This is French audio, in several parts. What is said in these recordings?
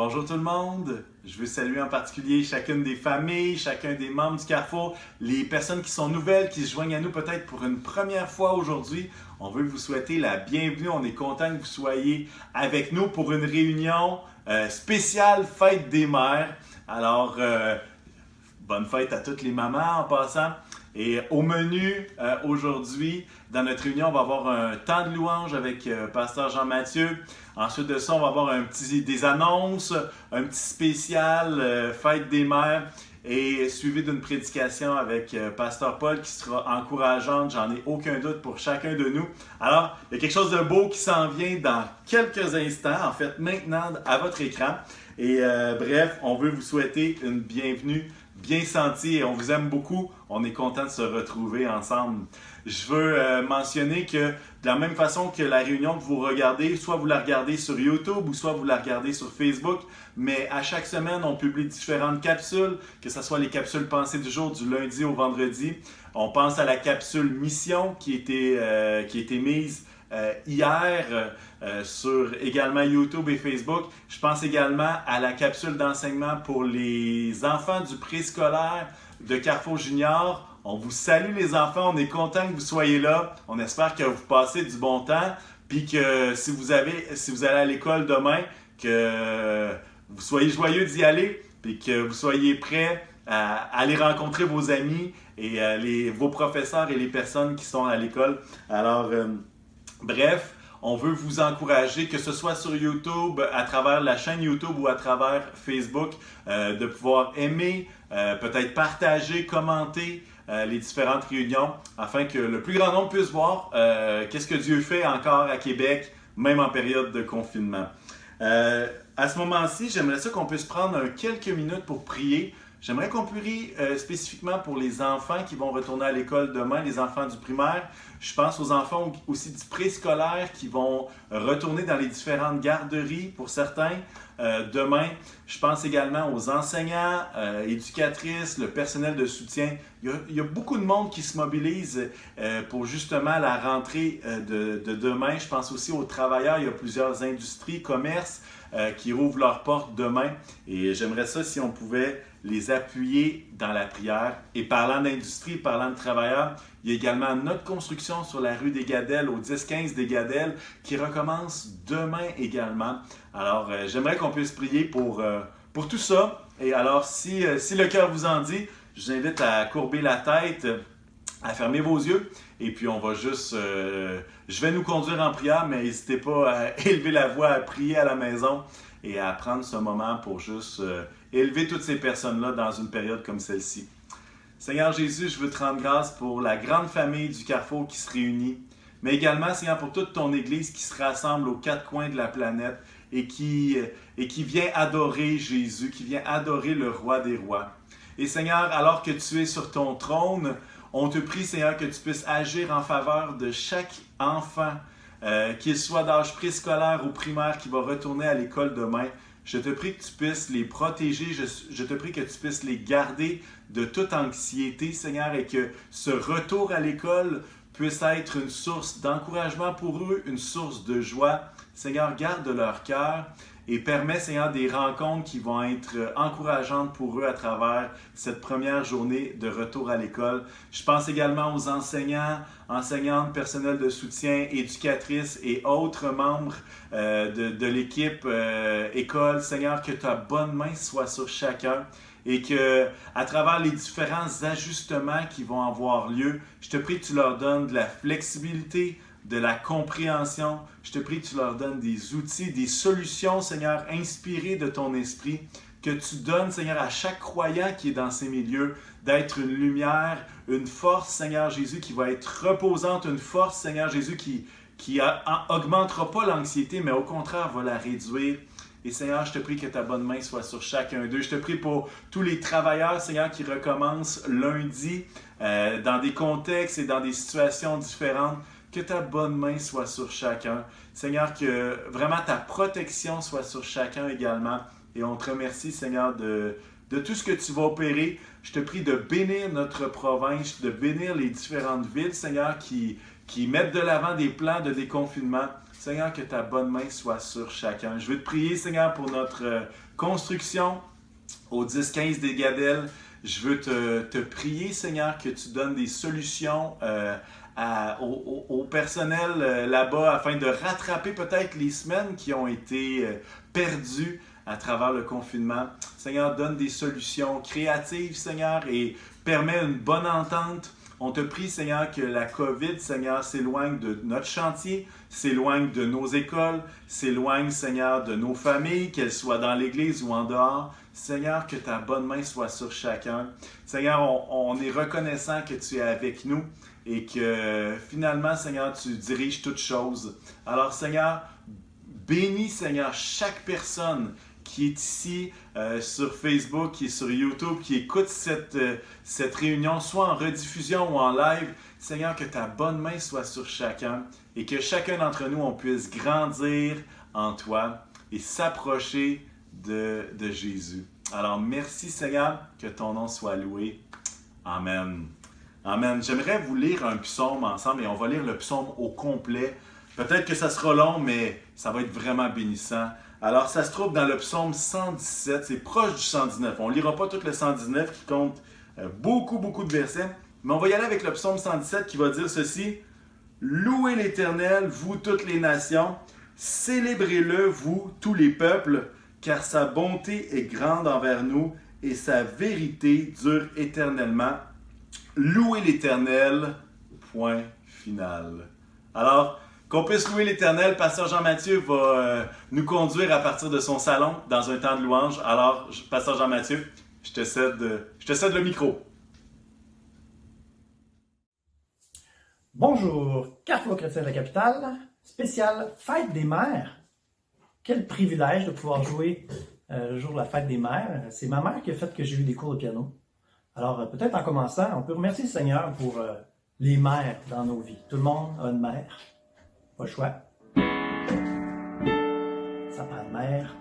Bonjour tout le monde, je veux saluer en particulier chacune des familles, chacun des membres du Carrefour, les personnes qui sont nouvelles, qui se joignent à nous peut-être pour une première fois aujourd'hui. On veut vous souhaiter la bienvenue, on est content que vous soyez avec nous pour une réunion spéciale Fête des Mères. Alors, bonne fête à toutes les mamans en passant. Et au menu aujourd'hui, dans notre réunion, on va avoir un temps de louange avec Pasteur Jean-Mathieu. Ensuite de ça, on va avoir des annonces, un petit spécial Fête des Mères et suivi d'une prédication avec Pasteur Paul qui sera encourageante, j'en ai aucun doute pour chacun de nous. Alors, il y a quelque chose de beau qui s'en vient dans quelques instants, en fait maintenant à votre écran. Et bref, on veut vous souhaiter une bienvenue bien sentie et on vous aime beaucoup. On est content de se retrouver ensemble. Je veux mentionner que de la même façon que la réunion que vous regardez, soit vous la regardez sur YouTube ou soit vous la regardez sur Facebook, mais à chaque semaine, on publie différentes capsules, que ce soit les capsules pensées du jour du lundi au vendredi. On pense à la capsule Mission qui a été mise hier sur également YouTube et Facebook. Je pense également à la capsule d'enseignement pour les enfants du préscolaire de Carrefour Junior. On vous salue les enfants, on est content que vous soyez là. On espère que vous passez du bon temps, puis que si vous allez à l'école demain, que vous soyez joyeux d'y aller, puis que vous soyez prêts à aller rencontrer vos amis et vos professeurs et les personnes qui sont à l'école. Alors, bref, on veut vous encourager, que ce soit sur YouTube, à travers la chaîne YouTube ou à travers Facebook, de pouvoir aimer, peut-être partager, commenter les différentes réunions, afin que le plus grand nombre puisse voir qu'est-ce que Dieu fait encore à Québec, même en période de confinement. À ce moment-ci, j'aimerais ça qu'on puisse prendre quelques minutes pour prier. J'aimerais qu'on prie spécifiquement pour les enfants qui vont retourner à l'école demain, les enfants du primaire. Je pense aux enfants aussi du préscolaire qui vont retourner dans les différentes garderies pour certains demain. Je pense également aux enseignants, éducatrices, le personnel de soutien. Il y a beaucoup de monde qui se mobilise pour justement la rentrée de demain. Je pense aussi aux travailleurs. Il y a plusieurs industries, commerces qui rouvrent leurs portes demain. Et j'aimerais ça si on pouvait les appuyer dans la prière. Et parlant d'industrie, parlant de travailleurs, il y a également notre construction sur la rue des Gadelles, au 10-15 des Gadelles, qui recommence demain également. Alors, j'aimerais qu'on puisse prier pour tout ça. Et alors, si le cœur vous en dit, je vous invite à courber la tête, à fermer vos yeux, et puis on va juste... je vais nous conduire en prière, mais n'hésitez pas à élever la voix, à prier à la maison et à prendre ce moment pour juste élever toutes ces personnes-là dans une période comme celle-ci. Seigneur Jésus, je veux te rendre grâce pour la grande famille du Carrefour qui se réunit, mais également, Seigneur, pour toute ton Église qui se rassemble aux quatre coins de la planète et qui vient adorer Jésus, qui vient adorer le Roi des Rois. Et Seigneur, alors que tu es sur ton trône, on te prie, Seigneur, que tu puisses agir en faveur de chaque enfant, qu'il soit d'âge préscolaire ou primaire, qui va retourner à l'école demain. Je te prie que tu puisses les protéger, je te prie que tu puisses les garder de toute anxiété, Seigneur, et que ce retour à l'école puisse être une source d'encouragement pour eux, une source de joie. Seigneur, garde leur cœur et permets, Seigneur, des rencontres qui vont être encourageantes pour eux à travers cette première journée de retour à l'école. Je pense également aux enseignants, enseignantes, personnel de soutien, éducatrices et autres membres de l'équipe école. Seigneur, que ta bonne main soit sur chacun et que, à travers les différents ajustements qui vont avoir lieu, je te prie que tu leur donnes de la flexibilité, de la compréhension. Je te prie que tu leur donnes des outils, des solutions, Seigneur, inspirées de ton esprit, que tu donnes, Seigneur, à chaque croyant qui est dans ces milieux, d'être une lumière, une force, Seigneur Jésus, qui va être reposante, une force, Seigneur Jésus, qui augmentera pas l'anxiété, mais au contraire va la réduire. Et Seigneur, je te prie que ta bonne main soit sur chacun d'eux. Je te prie pour tous les travailleurs, Seigneur, qui recommencent lundi dans des contextes et dans des situations différentes. Que ta bonne main soit sur chacun. Seigneur, que vraiment ta protection soit sur chacun également. Et on te remercie, Seigneur, de tout ce que tu vas opérer. Je te prie de bénir notre province, de bénir les différentes villes, Seigneur, qui mettent de l'avant des plans de déconfinement. Seigneur, que ta bonne main soit sur chacun. Je veux te prier, Seigneur, pour notre construction au 10-15 des Gadelles. Je veux te prier, Seigneur, que tu donnes des solutions au personnel là-bas afin de rattraper peut-être les semaines qui ont été perdues à travers le confinement. Seigneur, donne des solutions créatives, Seigneur, et permets une bonne entente. On te prie, Seigneur, que la COVID, Seigneur, s'éloigne de notre chantier, s'éloigne de nos écoles, s'éloigne, Seigneur, de nos familles, qu'elles soient dans l'Église ou en dehors. Seigneur, que ta bonne main soit sur chacun. Seigneur, on est reconnaissant que tu es avec nous et que finalement, Seigneur, tu diriges toutes choses. Alors, Seigneur, bénis, Seigneur, chaque personne qui est ici sur Facebook, qui est sur YouTube, qui écoute cette réunion, soit en rediffusion ou en live. Seigneur, que ta bonne main soit sur chacun et que chacun d'entre nous, on puisse grandir en toi et s'approcher de Jésus. Alors, merci Seigneur, que ton nom soit loué. Amen. Amen. J'aimerais vous lire un psaume ensemble et on va lire le psaume au complet. Peut-être que ça sera long, mais ça va être vraiment bénissant. Alors, ça se trouve dans le psaume 117, c'est proche du 119. On ne lira pas tout le 119 qui compte beaucoup de versets, mais on va y aller avec le psaume 117 qui va dire ceci. « Louez l'Éternel, vous toutes les nations, célébrez-le, vous tous les peuples, car sa bonté est grande envers nous et sa vérité dure éternellement. Louez l'Éternel, point final. » Alors, qu'on puisse louer l'Éternel, Pasteur Jean-Mathieu va nous conduire à partir de son salon dans un temps de louange. Alors, Pasteur Jean-Mathieu, je te cède le micro. Bonjour, Carrefour Chrétien de la Capitale, spécial Fête des Mères. Quel privilège de pouvoir jouer le jour de la Fête des Mères. C'est ma mère qui a fait que j'ai eu des cours de piano. Alors, peut-être en commençant, on peut remercier le Seigneur pour les mères dans nos vies. Tout le monde a une mère. Pas le choix. Ça prend une mère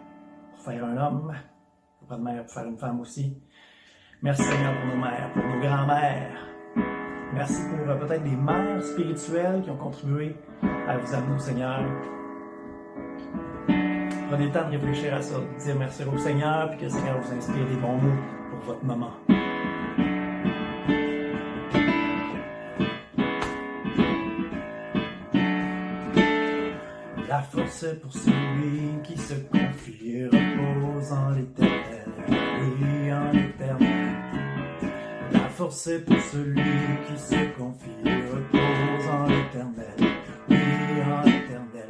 pour faire un homme. Ça prend une mère pour faire une femme aussi. Merci Seigneur pour nos mères, pour nos grands-mères. Merci pour peut-être des mères spirituelles qui ont contribué à vous amener au Seigneur. Prenez le temps de réfléchir à ça, de dire merci au Seigneur, puis que le Seigneur vous inspire des bons mots pour votre moment. La force pour celui qui se confie, repose en l'Éternel, oui, en l'Éternel. La force pour celui qui se confie, repose en l'Éternel, oui, en l'Éternel.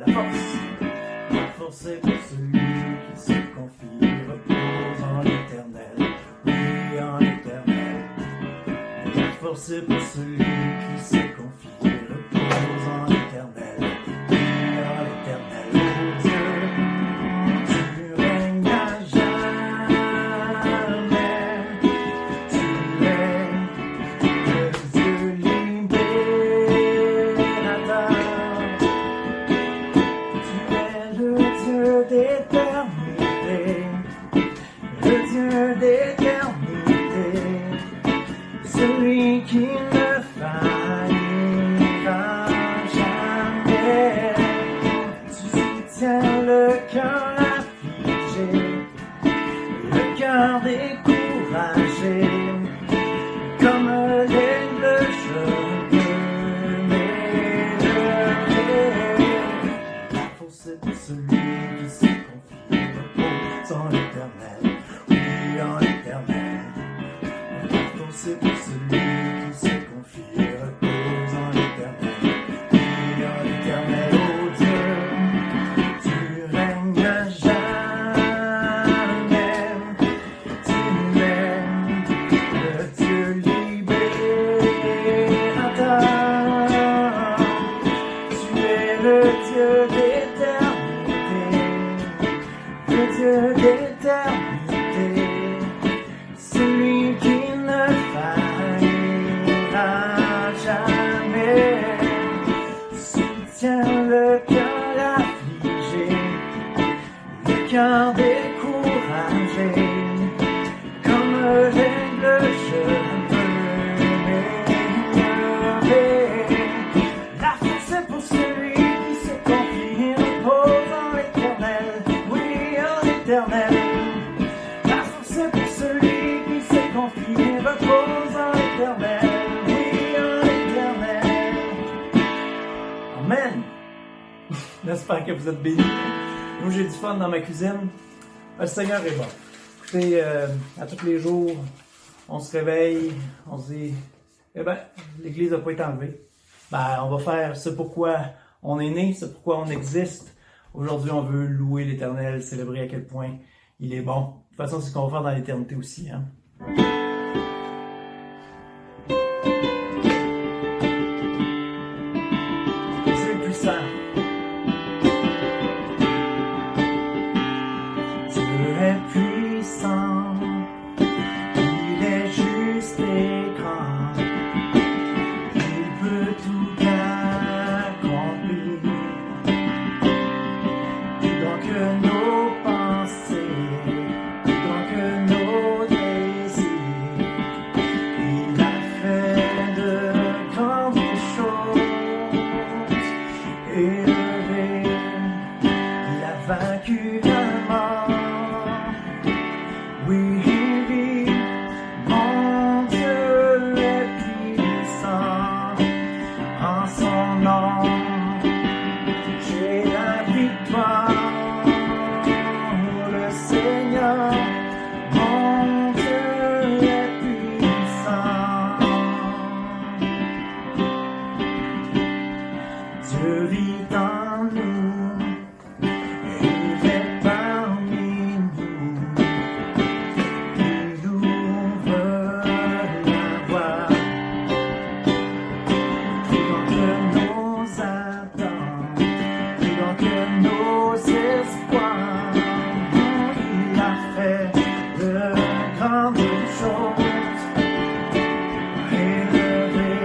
La force pour celui qui se confie, repose en l'Éternel, oui, en l'Éternel. La force pour celui qui se confie, repose en l'Éternel. Celui qui ne faillira jamais, tu soutiens le cœur affligé, le cœur découragé, comme l'aigle je peux m'élever. La force de celui qui se confie repose en l'Éternel, oui en l'Éternel. La force pour celui qui se confie repose en l'Éternel, oui en l'Éternel. Oh Dieu, tu règnes à jamais, tu es le Dieu libérateur, tu es le Dieu d'éternité, le Dieu d'éternité, celui qui ne faillira jamais, soutient le cœur affligé, le cœur découragé, comme l'aigle je peux m'élever. La force est pour celui qui se confie l'Éternel. La force est pour celui qui se confie et repose en l'Éternel. Oui, en l'Éternel. Amen. J'espère que vous êtes bénis. Nous, j'ai du fun dans ma cuisine. Le Seigneur est bon. Écoutez, à tous les jours, on se réveille, on se dit, eh ben, l'Église n'a pas été enlevée. Ben, on va faire ce pourquoi on est né, ce pourquoi on existe. Aujourd'hui, on veut louer l'Éternel, célébrer à quel point il est bon. De toute façon, c'est ce qu'on va faire dans l'éternité aussi. Hein? Dieu est puissant. Dieu est puissant. Il est juste et grand. Il peut tout accomplir. Plus grand que nos pensées, plus grand que nos désirs. Il a fait de grandes choses. Élevé, il a vaincu la mort. Oui, il vit, mon Dieu est puissant. En son nom, j'ai la victoire. Le Seigneur, mon Dieu est puissant. Dieu vit en nous, il est parmi nous. Il ouvre la voie. Plus grand que nos attentes, plus grand que nos espoirs. Il a fait de grandes choses. Élevé,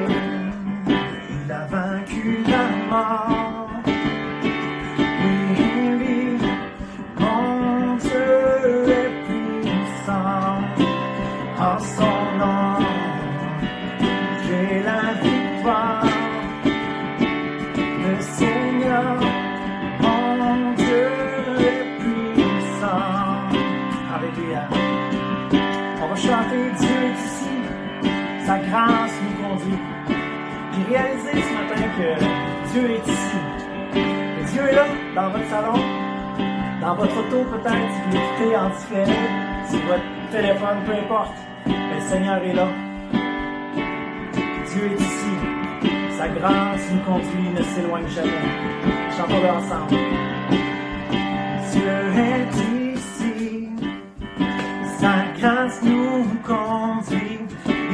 il a vaincu la mort. Oui, il vit, mon Dieu est puissant. En son nom, j'ai la victoire. Le Seigneur, mon Dieu est puissant. Alléluia. On va chanter Dieu est ici, sa grâce nous conduit. Puis réalisez ce matin que Dieu est ici. Que Dieu est là, dans votre salon, dans votre auto peut-être, si vous l'écoutez en différé, sur votre téléphone, peu importe. Le Seigneur est là. Dieu est ici. Sa grâce nous conduit, ne s'éloigne jamais. Chantons-le ensemble. Dieu est ici. Sa grâce nous conduit.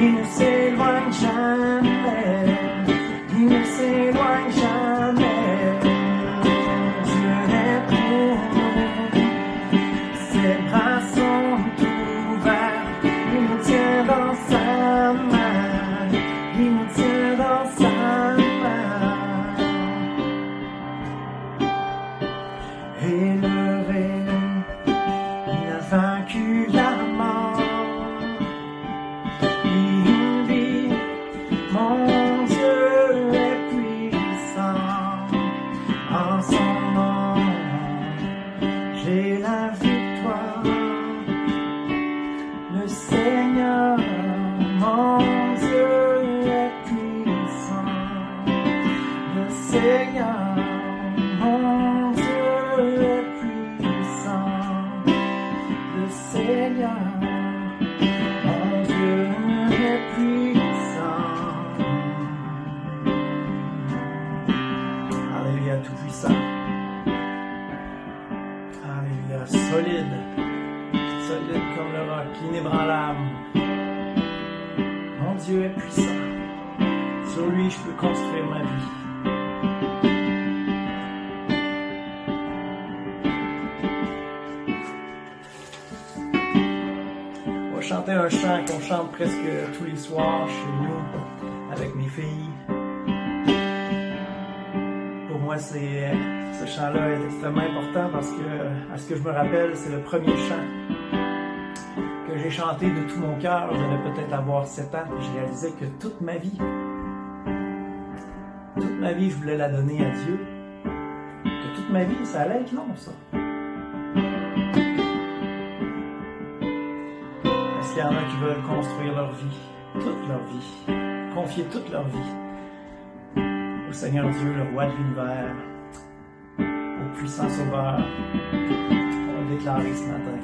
Il ne s'éloigne jamais. Il ne s'éloigne jamais. Dieu est pour nous. Ses bras sont ouverts. Il nous tient dans sa main. Il nous tient dans sa main. Élevé, il a vaincu la mort. Il vit, mon Dieu est puissant. En son nom, j'ai la victoire. Le Seigneur, mon Dieu est puissant. Le Seigneur, mon Dieu est puissant. Le Seigneur, mon Dieu est puissant. Alléluia, tout puissant. Alléluia, solide. Solide comme le roc, inébranlable. Mon Dieu est puissant. Sur lui, je peux construire ma vie. On va chanter un chant qu'on chante presque tous les soirs chez nous, avec mes filles. Pour moi, ce chant-là est extrêmement important parce que, à ce que je me rappelle, c'est le premier chant que j'ai chanté de tout mon cœur. Je devais peut-être avoir 7 ans. J'ai réalisé que toute ma vie, je voulais la donner à Dieu. Que toute ma vie, ça allait être long, ça. qu'il y en a qui veulent construire leur vie, toute leur vie, confier toute leur vie au Seigneur Dieu, le roi de l'univers, au puissant Sauveur. On va le déclarer ce matin.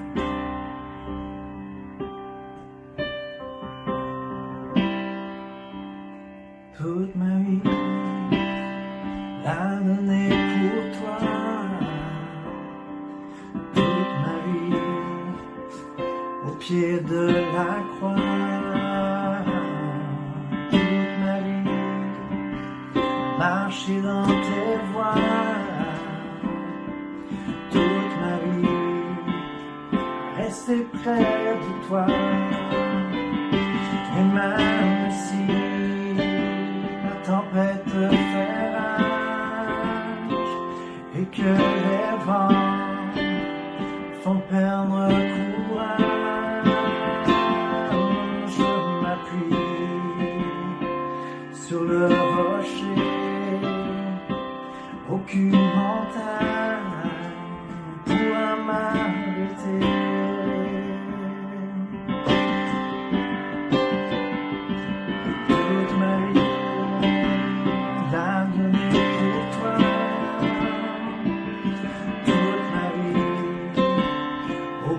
Toute ma vie, la donner pour toi. Toute ma vie, au pied de la croix. Toute ma vie, marcher dans tes voies. Toute ma vie, rester près de toi. Et même si tempête fait rage et que les vents font perdre courage, je m'appuie sur le rocher, aucune montagne pourra m'arrêter. Toute ma vie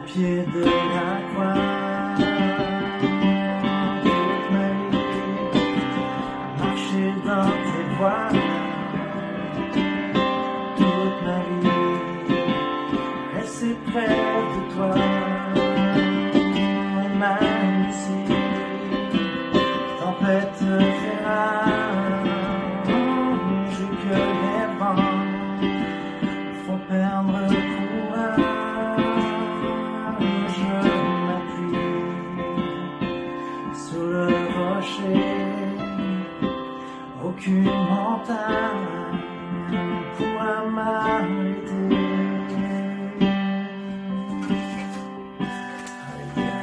pied de la croix, toute ma vie, marcher dans tes voies, toute ma vie, rester près de toi, même si tempête fait rage, que les vents font perdre le courage. Aucune montagne pourra m'arrêter. Alléluia.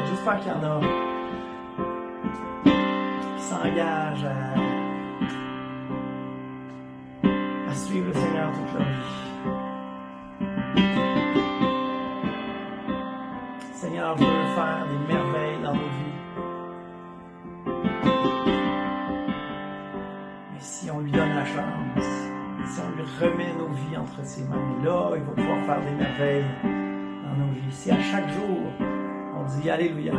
J'espère qu'il y en a qui s'engagent à suivre le Seigneur toute leur vie. Seigneur veut faire des merveilles dans nos vies. Mais si on lui donne la chance, si on lui remet nos vies entre ses mains, là, il va pouvoir faire des merveilles dans nos vies. Si à chaque jour, on dit Alléluia,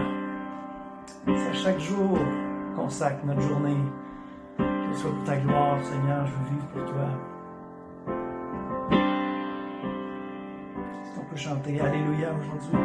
si à chaque jour, on consacre notre journée, que ce soit pour ta gloire, Seigneur, je veux vivre pour toi. Est-ce qu'on peut chanter Alléluia aujourd'hui?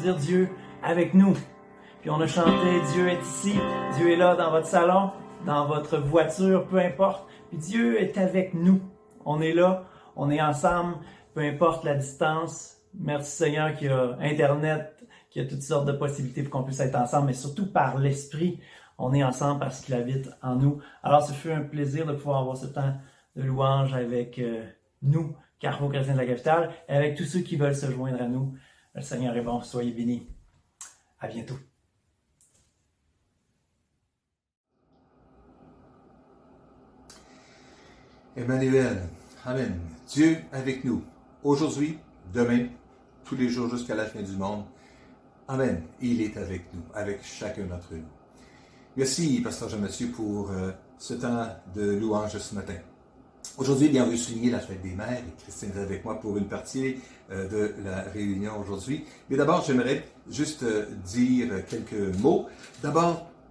dire Dieu avec nous. Puis on a chanté Dieu est ici, Dieu est là dans votre salon, dans votre voiture, peu importe. Puis Dieu est avec nous. On est là, on est ensemble, peu importe la distance. Merci Seigneur qu'il y a Internet, qu'il y a toutes sortes de possibilités pour qu'on puisse être ensemble, mais surtout par l'Esprit, on est ensemble parce qu'il habite en nous. Alors, ce fut un plaisir de pouvoir avoir ce temps de louange avec nous, Carrefour Chrétien de la Capitale, et avec tous ceux qui veulent se joindre à nous. Le Seigneur est bon, soyez bénis. À bientôt. Emmanuel, Amen. Dieu avec nous, aujourd'hui, demain, tous les jours jusqu'à la fin du monde. Amen. Il est avec nous, avec chacun d'entre nous. Merci, Pasteur Jean-Mathieu, pour ce temps de louange ce matin. Aujourd'hui, bien, on veut souligner la fête des mères, et Christine est avec moi pour une partie de la réunion aujourd'hui. Mais d'abord, j'aimerais juste dire quelques mots.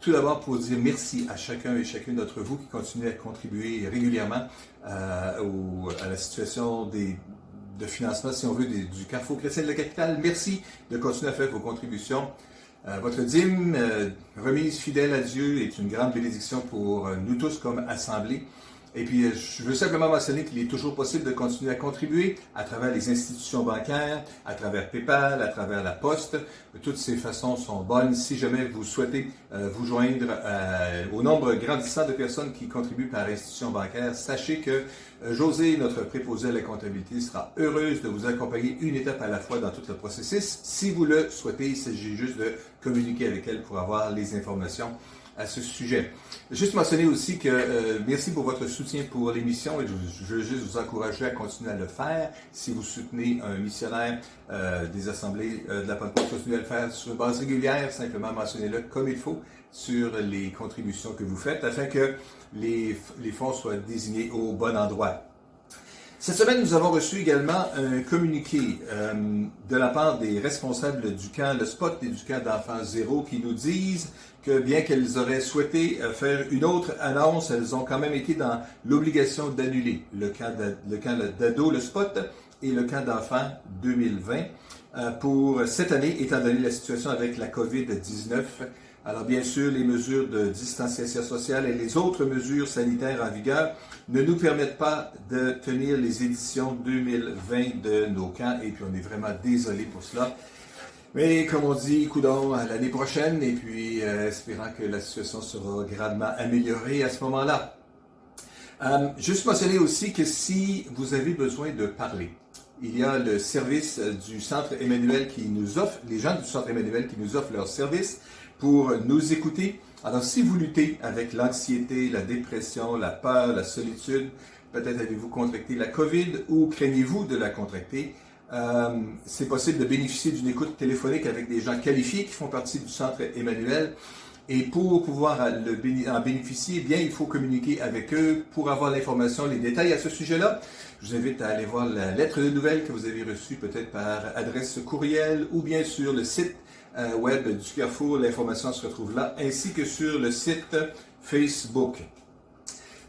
Tout d'abord, pour dire merci à chacun et chacune d'entre vous qui continuent à contribuer régulièrement à la situation de financement, si on veut, du Carrefour Chrétien de la Capitale. Merci de continuer à faire vos contributions. Votre dîme, remise fidèle à Dieu, est une grande bénédiction pour nous tous comme assemblée. Et puis, je veux simplement mentionner qu'il est toujours possible de continuer à contribuer à travers les institutions bancaires, à travers PayPal, à travers la Poste. Toutes ces façons sont bonnes. Si jamais vous souhaitez vous joindre au nombre grandissant de personnes qui contribuent par institution bancaire, sachez que Josée, notre préposée à la comptabilité, sera heureuse de vous accompagner une étape à la fois dans tout le processus. Si vous le souhaitez, il s'agit juste de communiquer avec elle pour avoir les informations à ce sujet. Juste mentionner aussi que merci pour votre soutien pour l'émission et je veux juste vous encourager à continuer à le faire. Si vous soutenez un missionnaire des assemblées de la Pentecôte, continuez à le faire sur une base régulière, simplement mentionnez-le comme il faut sur les contributions que vous faites afin que les fonds soient désignés au bon endroit. Cette semaine, nous avons reçu également un communiqué de la part des responsables du camp Le Spot et du camp d'Enfants Zéro qui nous disent que bien qu'elles auraient souhaité faire une autre annonce, elles ont quand même été dans l'obligation d'annuler le camp d'ado Le Spot et le camp d'enfants 2020 pour cette année, étant donné la situation avec la COVID-19. Alors bien sûr, les mesures de distanciation sociale et les autres mesures sanitaires en vigueur ne nous permettent pas de tenir les éditions 2020 de nos camps et puis on est vraiment désolé pour cela. Mais comme on dit, coudonc à l'année prochaine et puis espérant que la situation sera grandement améliorée à ce moment-là. Juste mentionner aussi que si vous avez besoin de parler, il y a le service du Centre Emmanuel qui nous offre, les gens du Centre Emmanuel qui nous offrent leur service pour nous écouter. Alors, si vous luttez avec l'anxiété, la dépression, la peur, la solitude, peut-être avez-vous contracté la COVID ou craignez-vous de la contracter, c'est possible de bénéficier d'une écoute téléphonique avec des gens qualifiés qui font partie du Centre Emmanuel. Et pour pouvoir en bénéficier, eh bien, il faut communiquer avec eux pour avoir l'information, les détails à ce sujet-là. Je vous invite à aller voir la lettre de nouvelles que vous avez reçue peut-être par adresse courriel ou bien sur le site web du Carrefour. L'information se retrouve là, ainsi que sur le site Facebook.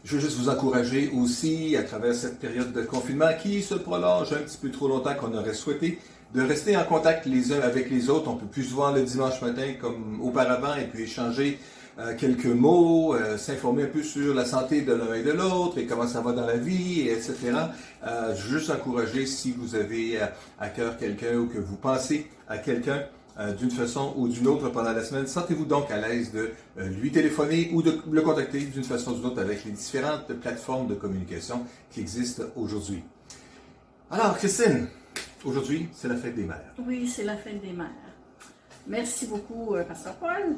Je veux juste vous encourager aussi, à travers cette période de confinement qui se prolonge un petit peu trop longtemps qu'on aurait souhaité, de rester en contact les uns avec les autres. On peut plus se voir le dimanche matin comme auparavant et puis échanger quelques mots, s'informer un peu sur la santé de l'un et de l'autre et comment ça va dans la vie, etc. Je veux juste encourager si vous avez à cœur quelqu'un ou que vous pensez à quelqu'un d'une façon ou d'une autre pendant la semaine, sentez-vous donc à l'aise de lui téléphoner ou de le contacter d'une façon ou d'une autre avec les différentes plateformes de communication qui existent aujourd'hui. Alors, Christine, aujourd'hui, c'est la fête des mères. Oui, c'est la fête des mères. Merci beaucoup, Pasteur Paul.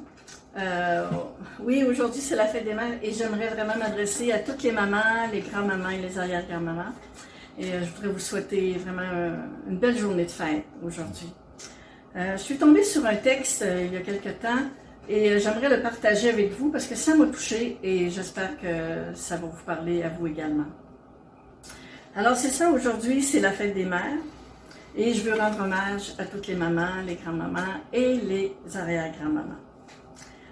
Oui, aujourd'hui, c'est la fête des mères et j'aimerais vraiment m'adresser à toutes les mamans, les grands-mamans et les arrière-grands-mamans. Et je voudrais vous souhaiter vraiment une belle journée de fête aujourd'hui. Je suis tombée sur un texte il y a quelque temps et j'aimerais le partager avec vous parce que ça m'a touchée et j'espère que ça va vous parler à vous également. Alors c'est ça, aujourd'hui c'est la fête des mères et je veux rendre hommage à toutes les mamans, les grands-mamans et les arrière-grands-mamans.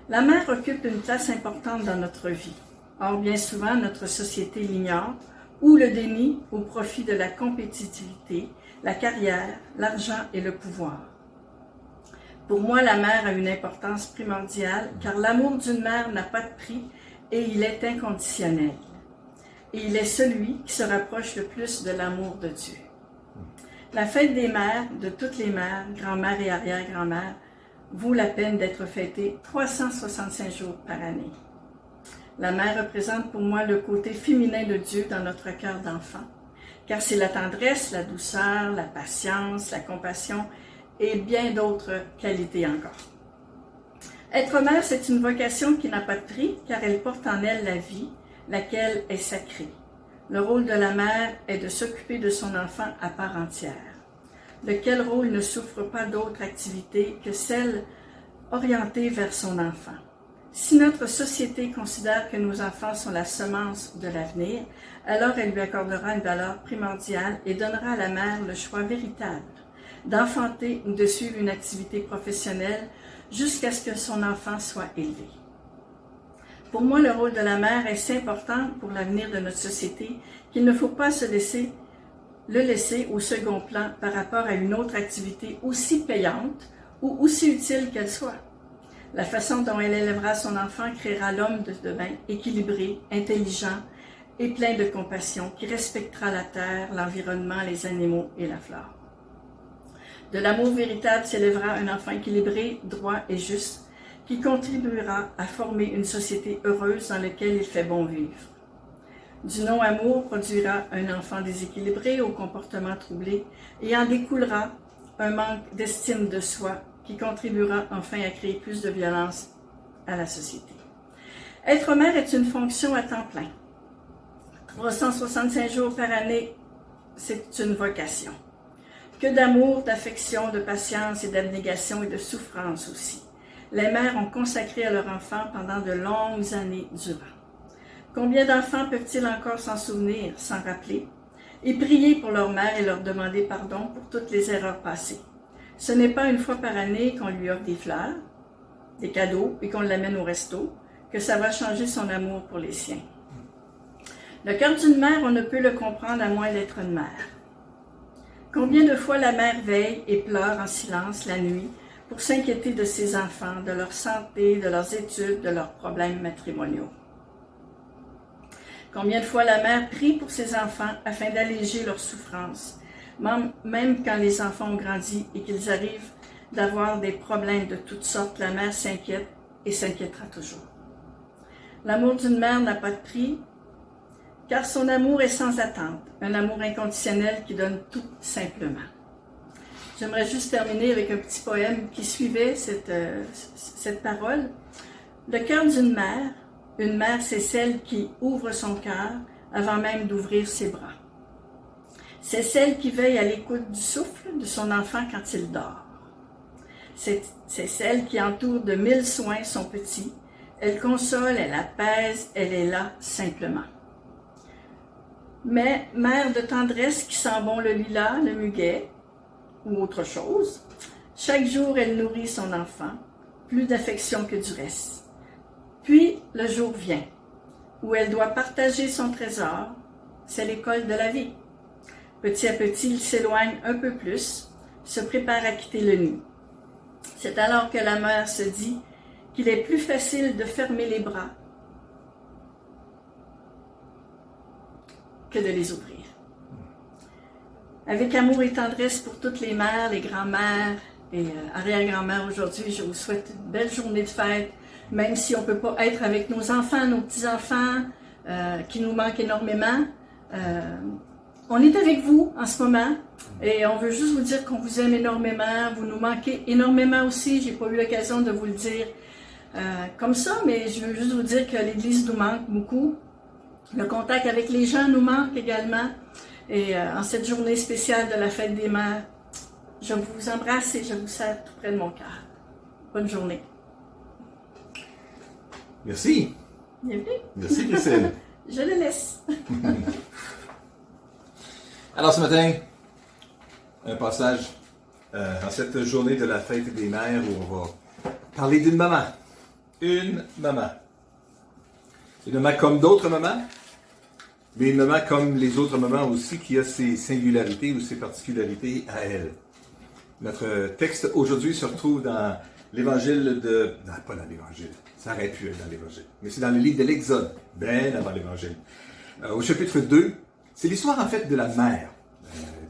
La mère occupe une place importante dans notre vie. Or bien souvent notre société l'ignore ou le dénie au profit de la compétitivité, la carrière, l'argent et le pouvoir. Pour moi, la mère a une importance primordiale car l'amour d'une mère n'a pas de prix et il est inconditionnel. Et il est celui qui se rapproche le plus de l'amour de Dieu. La fête des mères, de toutes les mères, grand-mères et arrière-grand-mères, vaut la peine d'être fêtée 365 jours par année. La mère représente pour moi le côté féminin de Dieu dans notre cœur d'enfant, car c'est la tendresse, la douceur, la patience, la compassion et bien d'autres qualités encore. Être mère, c'est une vocation qui n'a pas de prix, car elle porte en elle la vie, laquelle est sacrée. Le rôle de la mère est de s'occuper de son enfant à part entière. Lequel rôle ne souffre pas d'autre activité que celle orientée vers son enfant. Si notre société considère que nos enfants sont la semence de l'avenir, alors elle lui accordera une valeur primordiale et donnera à la mère le choix véritable d'enfanter ou de suivre une activité professionnelle jusqu'à ce que son enfant soit élevé. Pour moi, le rôle de la mère est si important pour l'avenir de notre société qu'il ne faut pas le laisser au second plan par rapport à une autre activité aussi payante ou aussi utile qu'elle soit. La façon dont elle élèvera son enfant créera l'homme de demain équilibré, intelligent et plein de compassion qui respectera la terre, l'environnement, les animaux et la flore. De l'amour véritable s'élèvera un enfant équilibré, droit et juste qui contribuera à former une société heureuse dans laquelle il fait bon vivre. Du non-amour produira un enfant déséquilibré au comportement troublé et en découlera un manque d'estime de soi qui contribuera enfin à créer plus de violence à la société. Être mère est une fonction à temps plein. 365 jours par année, c'est une vocation. Que d'amour, d'affection, de patience et d'abnégation et de souffrance aussi. Les mères ont consacré à leur enfant pendant de longues années durant. Combien d'enfants peuvent-ils encore s'en souvenir, s'en rappeler, et prier pour leur mère et leur demander pardon pour toutes les erreurs passées? Ce n'est pas une fois par année qu'on lui offre des fleurs, des cadeaux et qu'on l'amène au resto que ça va changer son amour pour les siens. Le cœur d'une mère, on ne peut le comprendre à moins d'être une mère. Combien de fois la mère veille et pleure en silence la nuit pour s'inquiéter de ses enfants, de leur santé, de leurs études, de leurs problèmes matrimoniaux? Combien de fois la mère prie pour ses enfants afin d'alléger leurs souffrances, même quand les enfants ont grandi et qu'ils arrivent d'avoir des problèmes de toutes sortes, la mère s'inquiète et s'inquiétera toujours. L'amour d'une mère n'a pas de prix, car son amour est sans attente, un amour inconditionnel qui donne tout simplement. J'aimerais juste terminer avec un petit poème qui suivait cette parole. Le cœur d'une mère, une mère, c'est celle qui ouvre son cœur avant même d'ouvrir ses bras. C'est celle qui veille à l'écoute du souffle de son enfant quand il dort. C'est celle qui entoure de 1000 soins son petit. Elle console, elle apaise, elle est là simplement. Mais mère de tendresse qui sent bon le lilas, le muguet ou autre chose, chaque jour elle nourrit son enfant, plus d'affection que du reste. Puis le jour vient, où elle doit partager son trésor, c'est l'école de la vie. Petit à petit, il s'éloigne un peu plus, se prépare à quitter le nid. C'est alors que la mère se dit qu'il est plus facile de fermer les bras que de les ouvrir. Avec amour et tendresse pour toutes les mères, les grands-mères et arrière-grand-mères aujourd'hui, je vous souhaite une belle journée de fête, même si on ne peut pas être avec nos enfants, nos petits-enfants, qui nous manquent énormément. On est avec vous en ce moment et on veut juste vous dire qu'on vous aime énormément, vous nous manquez énormément aussi, j'ai pas eu l'occasion de vous le dire comme ça, mais je veux juste vous dire que l'Église nous manque beaucoup. Le contact avec les gens nous manque également. Et en cette journée spéciale de la fête des mères, je vous embrasse et je vous serre tout près de mon cœur. Bonne journée. Merci. Bienvenue. Merci, Christine. Je le laisse. Alors ce matin, un passage en cette journée de la fête des mères où on va parler d'une maman. Une maman. Une maman comme d'autres mamans, mais une maman comme les autres mamans aussi qui a ses singularités ou ses particularités à elle. Notre texte aujourd'hui se retrouve dans l'évangile de... Non, pas dans l'évangile. Ça aurait pu être dans l'évangile. Mais c'est dans le livre de l'Exode, bien avant l'évangile. Au chapitre 2, c'est l'histoire en fait de la mère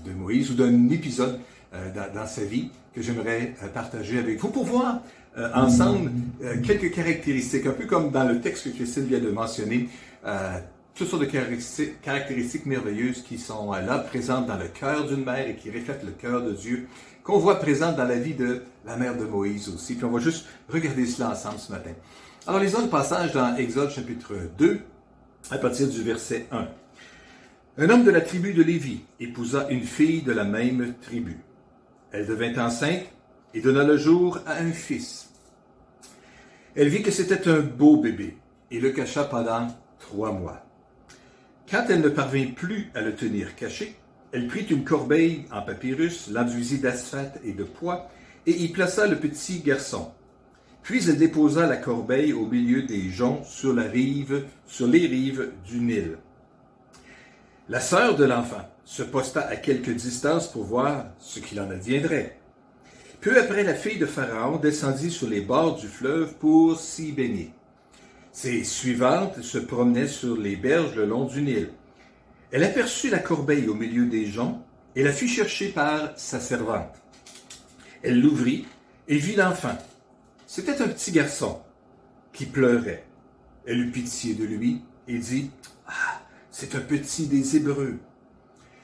de Moïse ou d'un épisode dans sa vie que j'aimerais partager avec vous pour voir ensemble quelques caractéristiques, un peu comme dans le texte que Christine vient de mentionner, toutes sortes de caractéristiques merveilleuses qui sont là, présentes dans le cœur d'une mère et qui reflètent le cœur de Dieu, qu'on voit présentes dans la vie de la mère de Moïse aussi. Puis on va juste regarder cela ensemble ce matin. Alors lisons le passage dans Exode chapitre 2, à partir du verset 1. Un homme de la tribu de Lévi épousa une fille de la même tribu. Elle devint enceinte et donna le jour à un fils. Elle vit que c'était un beau bébé et le cacha pendant 3 mois. Quand elle ne parvint plus à le tenir caché, elle prit une corbeille en papyrus, l'enduisit d'asphalte et de pois, et y plaça le petit garçon. Puis elle déposa la corbeille au milieu des joncs sur les rives du Nil. La sœur de l'enfant se posta à quelque distance pour voir ce qu'il en adviendrait. Peu après, la fille de Pharaon descendit sur les bords du fleuve pour s'y baigner. Ses suivantes se promenaient sur les berges le long du Nil. Elle aperçut la corbeille au milieu des joncs et la fit chercher par sa servante. Elle l'ouvrit et vit l'enfant. C'était un petit garçon qui pleurait. Elle eut pitié de lui et dit « Ah, c'est un petit des Hébreux. »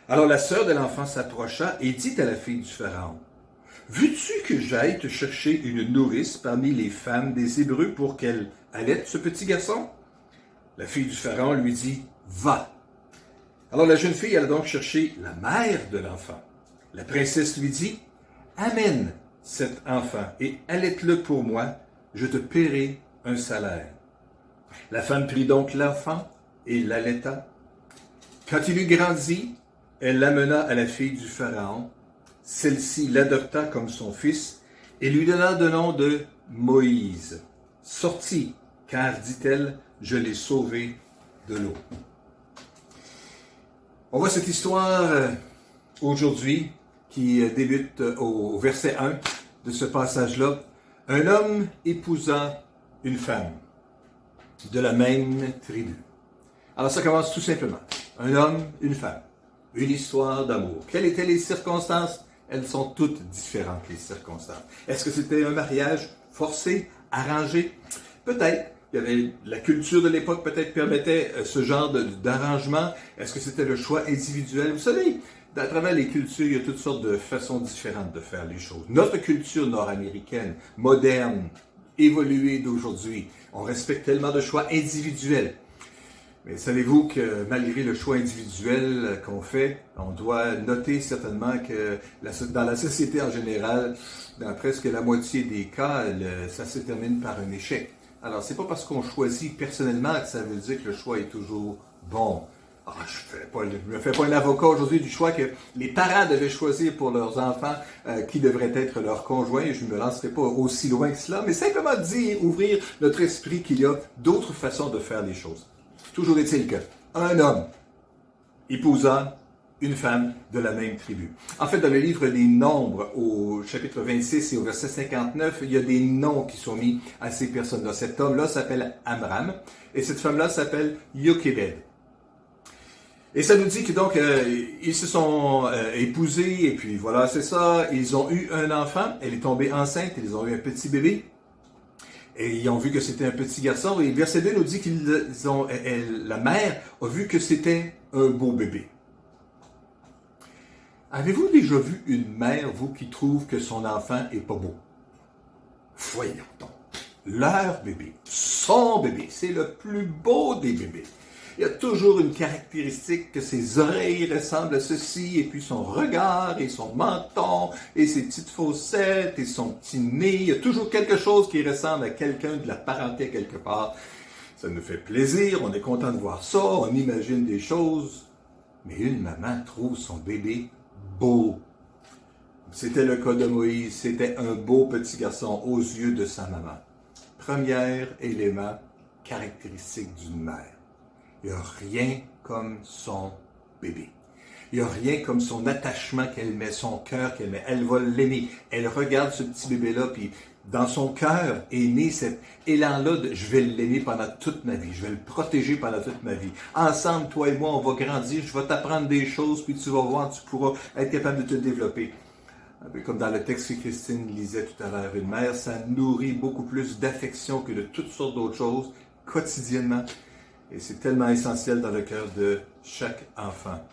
Alors la sœur de l'enfant s'approcha et dit à la fille du Pharaon « Veux-tu que j'aille te chercher une nourrice parmi les femmes des Hébreux pour qu'elle allaite ce petit garçon? » La fille du Pharaon lui dit « Va. » Alors la jeune fille alla donc chercher la mère de l'enfant. La princesse lui dit « Amène cet enfant et allaite-le pour moi, je te paierai un salaire. » La femme prit donc l'enfant et l'allaita. Quand il eut grandi, elle l'amena à la fille du Pharaon. Celle-ci l'adopta comme son fils et lui donna le nom de Moïse. Sorti, car, dit-elle, je l'ai sauvé de l'eau. On voit cette histoire aujourd'hui qui débute au verset 1 de ce passage-là. Un homme épousa une femme de la même tribu. Alors ça commence tout simplement. Un homme, une femme. Une histoire d'amour. Quelles étaient les circonstances? Elles sont toutes différentes, les circonstances. Est-ce que c'était un mariage forcé, arrangé? Peut-être. Il y avait la culture de l'époque peut-être permettait ce genre d'arrangement. Est-ce que c'était le choix individuel? Vous savez, à travers les cultures, il y a toutes sortes de façons différentes de faire les choses. Notre culture nord-américaine, moderne, évoluée d'aujourd'hui, on respecte tellement de choix individuels. Mais savez-vous que malgré le choix individuel qu'on fait, on doit noter certainement que dans la société en général, dans presque la moitié des cas, ça se termine par un échec. Alors, c'est pas parce qu'on choisit personnellement que ça veut dire que le choix est toujours bon. Je me fais pas un avocat aujourd'hui du choix que les parents devaient choisir pour leurs enfants qui devraient être leurs conjoints. Je ne me lancerai pas aussi loin que cela, mais simplement dire, ouvrir notre esprit qu'il y a d'autres façons de faire les choses. Toujours est-il qu'un homme épousa une femme de la même tribu. En fait, dans le livre des Nombres, au chapitre 26 et au verset 59, il y a des noms qui sont mis à ces personnes-là. Cet homme-là s'appelle Amram et cette femme-là s'appelle Jochebed. Et ça nous dit que donc, ils se sont épousés et puis voilà, c'est ça, ils ont eu un enfant, elle est tombée enceinte, ils ont eu un petit bébé. Et ils ont vu que c'était un petit garçon. Et verset 2 nous dit la mère a vu que c'était un beau bébé. Avez-vous déjà vu une mère, vous, qui trouve que son enfant est pas beau? Voyons donc. Leur bébé, son bébé, c'est le plus beau des bébés. Il y a toujours une caractéristique que ses oreilles ressemblent à ceci, et puis son regard, et son menton, et ses petites fossettes, et son petit nez. Il y a toujours quelque chose qui ressemble à quelqu'un de la parenté quelque part. Ça nous fait plaisir, on est content de voir ça, on imagine des choses. Mais une maman trouve son bébé beau. C'était le cas de Moïse, c'était un beau petit garçon aux yeux de sa maman. Premier élément caractéristique d'une mère. Il n'y a rien comme son bébé. Il n'y a rien comme son attachement qu'elle met, son cœur qu'elle met. Elle va l'aimer. Elle regarde ce petit bébé-là, puis dans son cœur est né cet élan-là de « je vais l'aimer pendant toute ma vie, je vais le protéger pendant toute ma vie. Ensemble, toi et moi, on va grandir, je vais t'apprendre des choses, puis tu vas voir, tu pourras être capable de te développer. » Comme dans le texte que Christine lisait tout à l'heure, une mère, ça nourrit beaucoup plus d'affection que de toutes sortes d'autres choses, quotidiennement. Et c'est tellement essentiel dans le cœur de chaque enfant.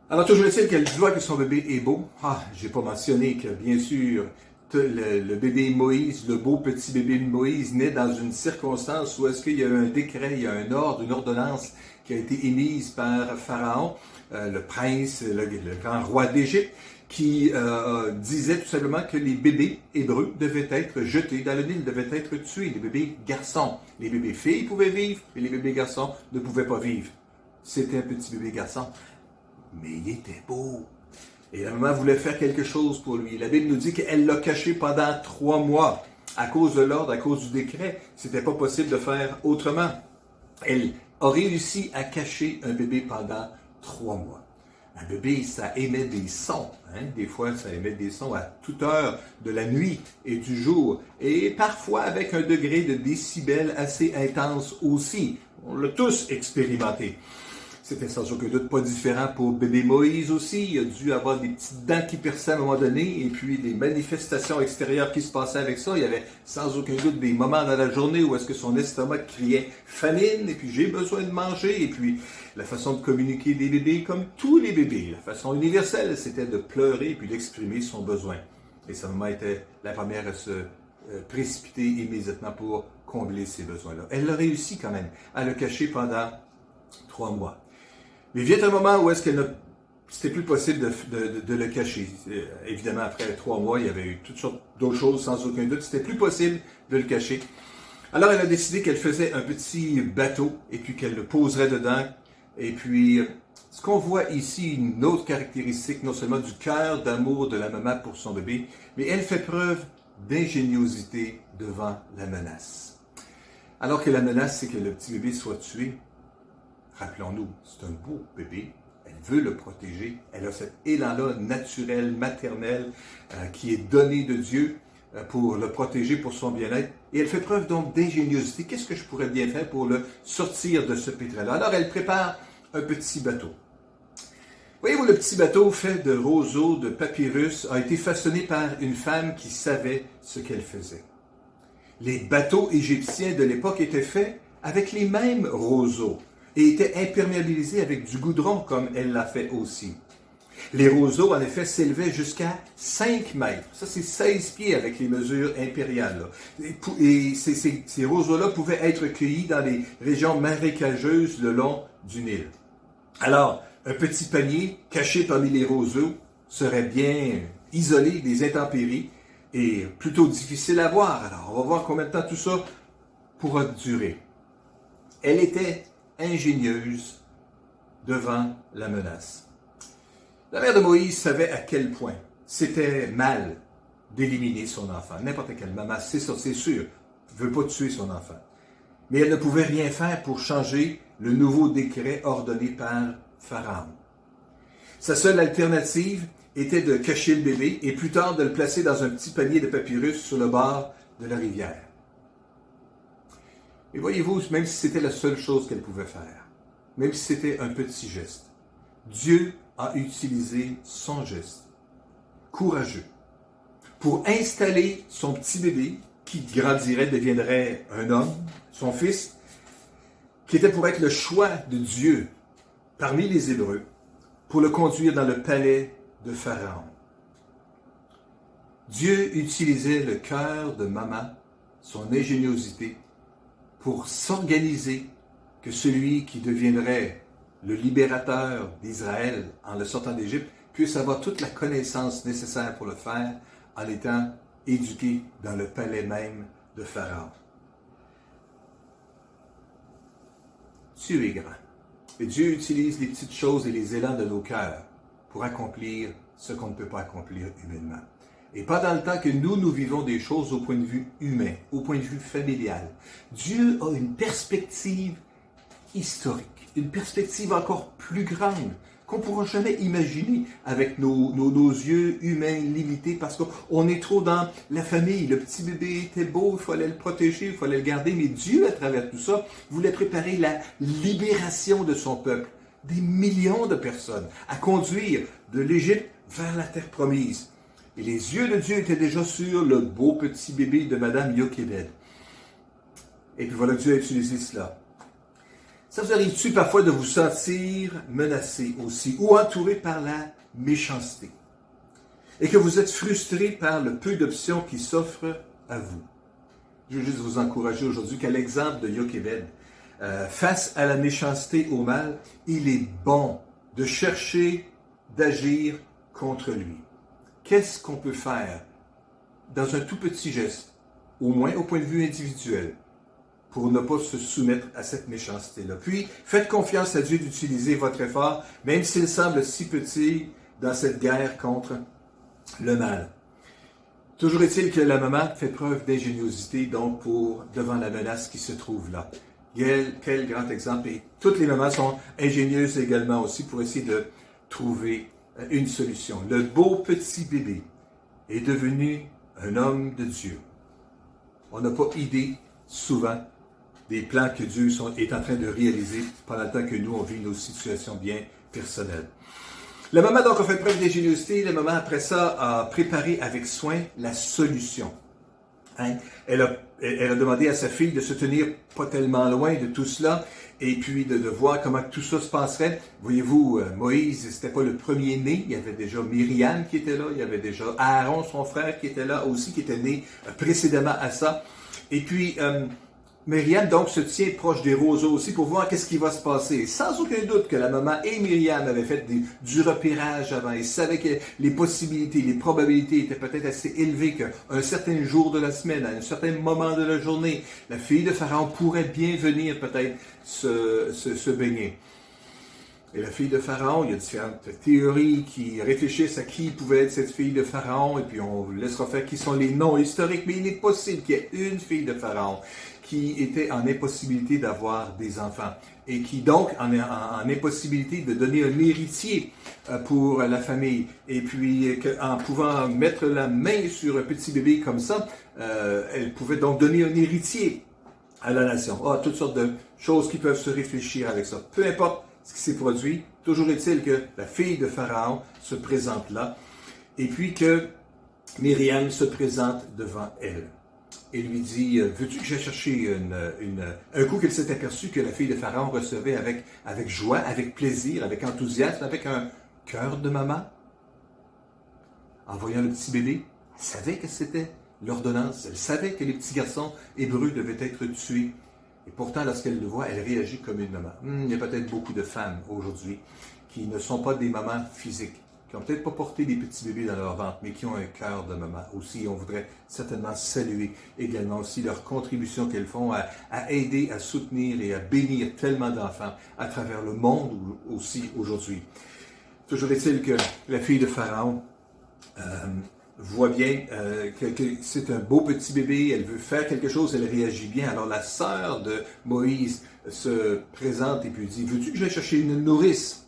Alors, toujours est-il qu'elle voit que son bébé est beau. J'ai pas mentionné que, bien sûr, le bébé Moïse, le beau petit bébé Moïse, naît dans une circonstance où est-ce qu'il y a eu un décret, il y a un ordre, une ordonnance qui a été émise par Pharaon, le prince, le grand roi d'Égypte, qui disait tout simplement que les bébés hébreux devaient être jetés dans le Nil, devaient être tués, les bébés garçons. Les bébés filles pouvaient vivre, mais les bébés garçons ne pouvaient pas vivre. C'était un petit bébé garçon, mais il était beau. Et la maman voulait faire quelque chose pour lui. La Bible nous dit qu'elle l'a caché pendant 3 mois. À cause de l'ordre, à cause du décret, c'était pas possible de faire autrement. Elle a réussi à cacher un bébé pendant 3 mois. Un bébé, ça émet des sons. Des fois, ça émet des sons à toute heure de la nuit et du jour. Et parfois avec un degré de décibels assez intense aussi. On l'a tous expérimenté. C'était sans aucun doute pas différent pour bébé Moïse aussi. Il a dû avoir des petites dents qui perçaient à un moment donné et puis des manifestations extérieures qui se passaient avec ça. Il y avait sans aucun doute des moments dans la journée où est-ce que son estomac criait famine et puis j'ai besoin de manger. Et puis la façon de communiquer des bébés comme tous les bébés, la façon universelle, c'était de pleurer et puis d'exprimer son besoin. Et sa maman était la première à se précipiter immédiatement pour combler ces besoins-là. Elle a réussi quand même à le cacher pendant 3 mois. Mais vient un moment où est-ce que c'était plus possible de le cacher. Évidemment, après 3 mois, il y avait eu toutes sortes d'autres choses, sans aucun doute. C'était plus possible de le cacher. Alors, elle a décidé qu'elle faisait un petit bateau et puis qu'elle le poserait dedans. Et puis, ce qu'on voit ici, une autre caractéristique, non seulement du cœur d'amour de la maman pour son bébé, mais elle fait preuve d'ingéniosité devant la menace. Alors que la menace, c'est que le petit bébé soit tué. Rappelons-nous, c'est un beau bébé, elle veut le protéger, elle a cet élan-là naturel, maternel, qui est donné de Dieu pour le protéger, pour son bien-être. Et elle fait preuve donc d'ingéniosité. Qu'est-ce que je pourrais bien faire pour le sortir de ce pétrin-là? Alors elle prépare un petit bateau. Voyez-vous, le petit bateau fait de roseaux, de papyrus, a été façonné par une femme qui savait ce qu'elle faisait. Les bateaux égyptiens de l'époque étaient faits avec les mêmes roseaux et étaient imperméabilisés avec du goudron, comme elle l'a fait aussi. Les roseaux, en effet, s'élevaient jusqu'à 5 mètres. Ça, c'est 16 pieds avec les mesures impériales. Et ces roseaux-là pouvaient être cueillis dans les régions marécageuses le long du Nil. Alors, un petit panier caché parmi les roseaux serait bien isolé des intempéries et plutôt difficile à voir. Alors, on va voir combien de temps tout ça pourra durer. Elle était ingénieuse devant la menace. La mère de Moïse savait à quel point c'était mal d'éliminer son enfant. N'importe quelle maman, c'est ça, c'est sûr, ne veut pas tuer son enfant. Mais elle ne pouvait rien faire pour changer le nouveau décret ordonné par Pharaon. Sa seule alternative était de cacher le bébé et plus tard de le placer dans un petit panier de papyrus sur le bord de la rivière. Et voyez-vous, même si c'était la seule chose qu'elle pouvait faire, même si c'était un petit geste, Dieu a utilisé son geste courageux pour installer son petit bébé qui grandirait, deviendrait un homme, son fils, qui était pour être le choix de Dieu parmi les Hébreux, pour le conduire dans le palais de Pharaon. Dieu utilisait le cœur de maman, son ingéniosité, pour s'organiser que celui qui deviendrait le libérateur d'Israël en le sortant d'Égypte puisse avoir toute la connaissance nécessaire pour le faire en étant éduqué dans le palais même de Pharaon. Dieu est grand. Et Dieu utilise les petites choses et les élans de nos cœurs pour accomplir ce qu'on ne peut pas accomplir humainement. Et pas dans le temps que nous vivons des choses au point de vue humain, au point de vue familial. Dieu a une perspective historique, une perspective encore plus grande qu'on ne pourra jamais imaginer avec nos yeux humains limités, parce qu'on est trop dans la famille. Le petit bébé était beau, il fallait le protéger, il fallait le garder, mais Dieu, à travers tout ça, voulait préparer la libération de son peuple, des millions de personnes, à conduire de l'Égypte vers la terre promise. Et les yeux de Dieu étaient déjà sur le beau petit bébé de Madame Jochebed. Et puis voilà que Dieu a utilisé cela. Ça vous arrive-tu parfois de vous sentir menacé aussi, ou entouré par la méchanceté, et que vous êtes frustré par le peu d'options qui s'offrent à vous? Je veux juste vous encourager aujourd'hui qu'à l'exemple de Jochebed, face à la méchanceté, au mal, il est bon de chercher d'agir contre lui. Qu'est-ce qu'on peut faire dans un tout petit geste, au moins au point de vue individuel, pour ne pas se soumettre à cette méchanceté-là? Puis, faites confiance à Dieu d'utiliser votre effort, même s'il semble si petit, dans cette guerre contre le mal. Toujours est-il que la maman fait preuve d'ingéniosité, donc, devant la menace qui se trouve là. Quel grand exemple. Et toutes les mamans sont ingénieuses également aussi pour essayer de trouver une solution. Le beau petit bébé est devenu un homme de Dieu. On n'a pas idée, souvent, des plans que Dieu est en train de réaliser pendant le temps que nous, on vit nos situations bien personnelles. La maman, donc, a fait preuve d'ingéniosité. La maman, après ça, a préparé avec soin la solution. Hein? Elle a demandé à sa fille de se tenir pas tellement loin de tout cela et puis de voir comment tout ça se passerait. Voyez-vous, Moïse, c'était pas le premier-né. Il y avait déjà Myriam qui était là. Il y avait déjà Aaron, son frère, qui était là aussi, qui était né précédemment à ça. Et puis, Myriam, donc, se tient proche des roseaux aussi pour voir qu'est-ce qui va se passer. Sans aucun doute que la maman et Myriam avaient fait du repérage avant. Ils savaient que les possibilités, les probabilités étaient peut-être assez élevées qu'à un certain jour de la semaine, à un certain moment de la journée, la fille de Pharaon pourrait bien venir peut-être se baigner. Et la fille de Pharaon, il y a différentes théories qui réfléchissent à qui pouvait être cette fille de Pharaon, et puis on laissera faire qui sont les noms historiques, mais il est possible qu'il y ait une fille de Pharaon qui était en impossibilité d'avoir des enfants, et qui donc en impossibilité de donner un héritier pour la famille, et puis en pouvant mettre la main sur un petit bébé comme ça, elle pouvait donc donner un héritier à la nation. Toutes sortes de choses qui peuvent se réfléchir avec ça. Peu importe ce qui s'est produit, toujours est-il que la fille de Pharaon se présente là, et puis que Myriam se présente devant elle. Et lui dit, veux-tu que j'aille chercher un coup qu'elle s'est aperçue que la fille de Pharaon recevait avec joie, avec plaisir, avec enthousiasme, avec un cœur de maman? En voyant le petit bébé, elle savait que c'était l'ordonnance, elle savait que les petits garçons hébreux devaient être tués. Et pourtant, lorsqu'elle le voit, elle réagit comme une maman. Il y a peut-être beaucoup de femmes aujourd'hui qui ne sont pas des mamans physiques, qui n'ont peut-être pas porté des petits bébés dans leur ventre, mais qui ont un cœur de maman aussi. On voudrait certainement saluer également aussi leur contribution qu'elles font à aider, à soutenir et à bénir tellement d'enfants à travers le monde aussi aujourd'hui. Toujours est-il que la fille de Pharaon voit bien que c'est un beau petit bébé, elle veut faire quelque chose, elle réagit bien. Alors la sœur de Moïse se présente et puis dit, veux-tu que j'aille chercher une nourrice?